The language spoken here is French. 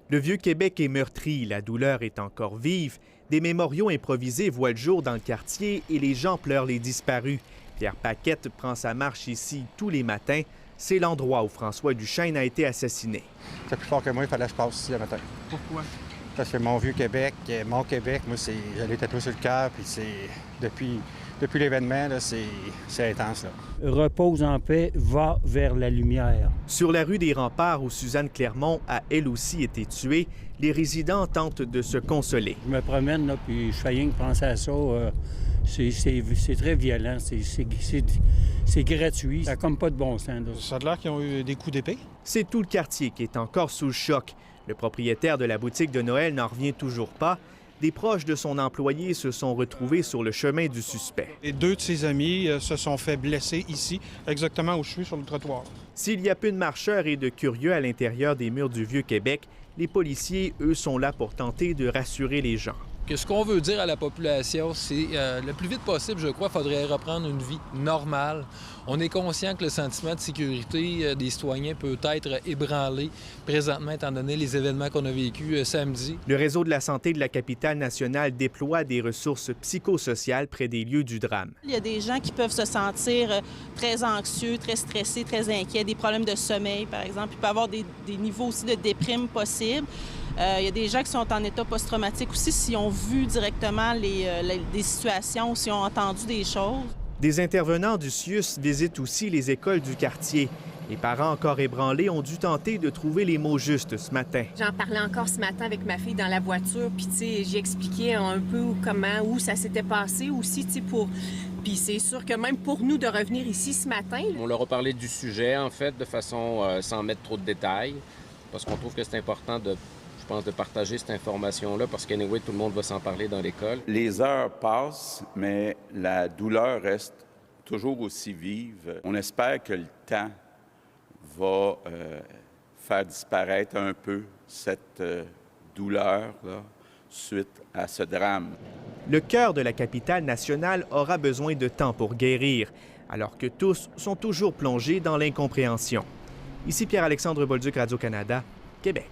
Le Vieux-Québec est meurtri, la douleur est encore vive. Des mémoriaux improvisés voient le jour dans le quartier et les gens pleurent les disparus. Pierre Paquette prend sa marche ici tous les matins. C'est l'endroit où François Duchesne a été assassiné. C'est plus fort que moi, il fallait que je passe ici le matin. Pourquoi? Parce que mon Vieux-Québec, mon Québec, moi, je l'ai tatoué sur le cœur, puis depuis l'événement, c'est intense, là. Repose en paix, va vers la lumière. Sur la rue des Remparts, où Suzanne Clermont a elle aussi été tuée, les résidents tentent de se consoler. Je me promène, là, puis je fais rien que penser à ça. C'est très violent, c'est gratuit. Ça n'a comme pas de bon sens. Là. Ça a l'air qu'ils ont eu des coups d'épée. C'est tout le quartier qui est encore sous le choc. Le propriétaire de la boutique de Noël n'en revient toujours pas. Des proches de son employé se sont retrouvés sur le chemin du suspect. Et 2 de ses amis se sont fait blesser ici, exactement où je suis, sur le trottoir. S'il y a peu de marcheurs et de curieux à l'intérieur des murs du Vieux-Québec, les policiers, eux, sont là pour tenter de rassurer les gens. Ce qu'on veut dire à la population, c'est le plus vite possible, je crois, il faudrait reprendre une vie normale. On est conscient que le sentiment de sécurité des citoyens peut être ébranlé présentement, étant donné les événements qu'on a vécus samedi. Le réseau de la santé de la capitale nationale déploie des ressources psychosociales près des lieux du drame. Il y a des gens qui peuvent se sentir très anxieux, très stressés, très inquiets, des problèmes de sommeil, par exemple. Il peut y avoir des niveaux aussi de déprime possibles. Il y a des gens qui sont en état post-traumatique aussi s'ils ont vu directement des situations, s'ils ont entendu des choses. Des intervenants du CIUS visitent aussi les écoles du quartier. Les parents encore ébranlés ont dû tenter de trouver les mots justes ce matin. J'en parlais encore ce matin avec ma fille dans la voiture, puis tu sais, j'ai expliqué un peu où ça s'était passé aussi, tu sais, Puis c'est sûr que même pour nous de revenir ici ce matin... On leur a parlé du sujet, en fait, de façon sans mettre trop de détails, parce qu'on trouve que c'est important de partager cette information-là, parce qu'anyway, tout le monde va s'en parler dans l'école. Les heures passent, mais la douleur reste toujours aussi vive. On espère que le temps va faire disparaître un peu cette douleur-là suite à ce drame. Le cœur de la capitale nationale aura besoin de temps pour guérir, alors que tous sont toujours plongés dans l'incompréhension. Ici Pierre-Alexandre Bolduc, Radio-Canada, Québec.